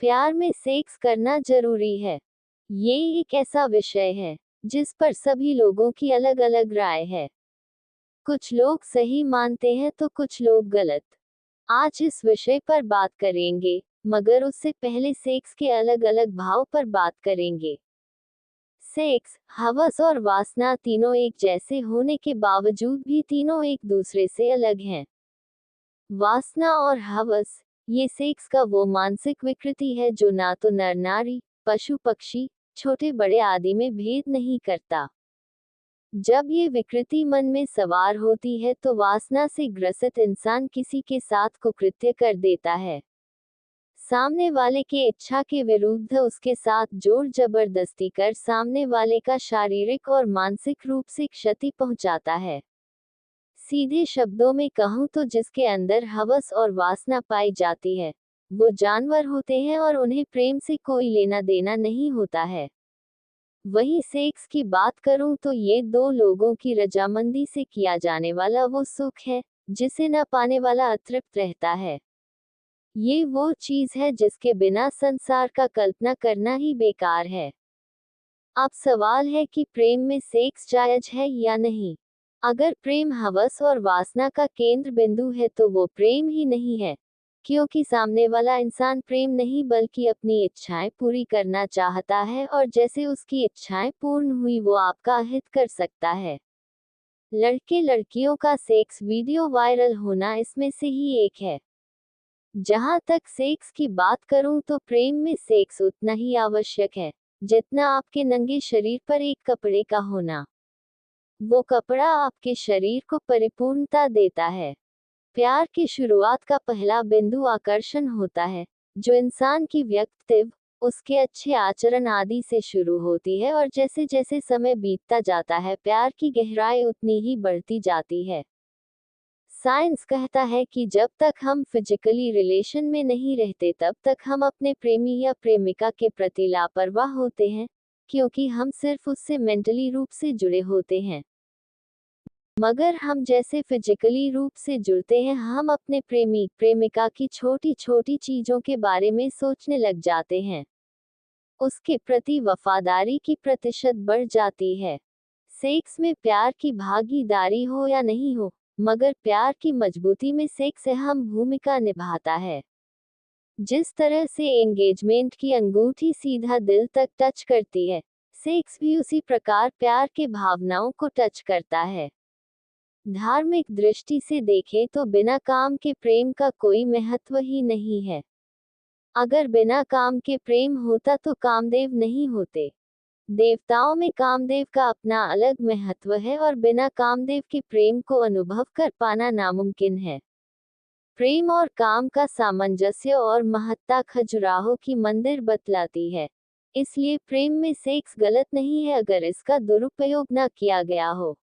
प्यार में सेक्स करना जरूरी है। ये एक ऐसा विषय है जिस पर सभी लोगों की अलग अलग राय है। कुछ लोग सही मानते हैं तो कुछ लोग गलत। आज इस विषय पर बात करेंगे, मगर उससे पहले सेक्स के अलग अलग भाव पर बात करेंगे। सेक्स, हवस और वासना तीनों एक जैसे होने के बावजूद भी तीनों एक दूसरे से अलग हैं। वासना और हवस, ये सेक्स का वो मानसिक विकृति है जो ना तो नर नारी, पशु पक्षी, छोटे बड़े आदि में भेद नहीं करता। जब ये विकृति मन में सवार होती है तो वासना से ग्रसित इंसान किसी के साथ कुकृत्य कर देता है। सामने वाले के इच्छा के विरुद्ध उसके साथ जोर जबरदस्ती कर सामने वाले का शारीरिक और मानसिक रूप से क्षति पहुंचाता है। सीधे शब्दों में कहूं तो जिसके अंदर हवस और वासना पाई जाती है, वो जानवर होते हैं और उन्हें प्रेम से कोई लेना देना नहीं होता है। वहीं सेक्स की बात करूं तो ये दो लोगों की रजामंदी से किया जाने वाला वो सुख है जिसे न पाने वाला अतृप्त रहता है। ये वो चीज है जिसके बिना संसार का कल्पना करना ही बेकार है। अब सवाल है कि प्रेम में सेक्स जायज है या नहीं। अगर प्रेम हवस और वासना का केंद्र बिंदु है तो वो प्रेम ही नहीं है, क्योंकि सामने वाला इंसान प्रेम नहीं बल्कि अपनी इच्छाएं पूरी करना चाहता है और जैसे उसकी इच्छाएं पूर्ण हुई वो आपका हित कर सकता है। लड़के लड़कियों का सेक्स वीडियो वायरल होना इसमें से ही एक है। जहां तक सेक्स की बात करूं तो प्रेम में सेक्स उतना ही आवश्यक है जितना आपके नंगे शरीर पर एक कपड़े का होना। वो कपड़ा आपके शरीर को परिपूर्णता देता है। प्यार की शुरुआत का पहला बिंदु आकर्षण होता है, जो इंसान की व्यक्तित्व, उसके अच्छे आचरण आदि से शुरू होती है और जैसे जैसे समय बीतता जाता है प्यार की गहराई उतनी ही बढ़ती जाती है। साइंस कहता है कि जब तक हम फिजिकली रिलेशन में नहीं रहते तब तक हम अपने प्रेमी या प्रेमिका के प्रति लापरवाह होते हैं, क्योंकि हम सिर्फ उससे मेंटली रूप से जुड़े होते हैं। मगर हम जैसे फिजिकली रूप से जुड़ते हैं हम अपने प्रेमी प्रेमिका की छोटी छोटी चीजों के बारे में सोचने लग जाते हैं। उसके प्रति वफादारी की प्रतिशत बढ़ जाती है। सेक्स में प्यार की भागीदारी हो या नहीं हो, मगर प्यार की मजबूती में सेक्स अहम भूमिका निभाता है। जिस तरह से एंगेजमेंट की अंगूठी सीधा दिल तक टच करती है, सेक्स भी उसी प्रकार प्यार के भावनाओं को टच करता है। धार्मिक दृष्टि से देखें तो बिना काम के प्रेम का कोई महत्व ही नहीं है। अगर बिना काम के प्रेम होता तो कामदेव नहीं होते। देवताओं में कामदेव का अपना अलग महत्व है और बिना कामदेव के प्रेम को अनुभव कर पाना नामुमकिन है। प्रेम और काम का सामंजस्य और महत्ता खजुराहो की मंदिर बतलाती है। इसलिए प्रेम में सेक्स गलत नहीं है अगर इसका दुरुपयोग न किया गया हो।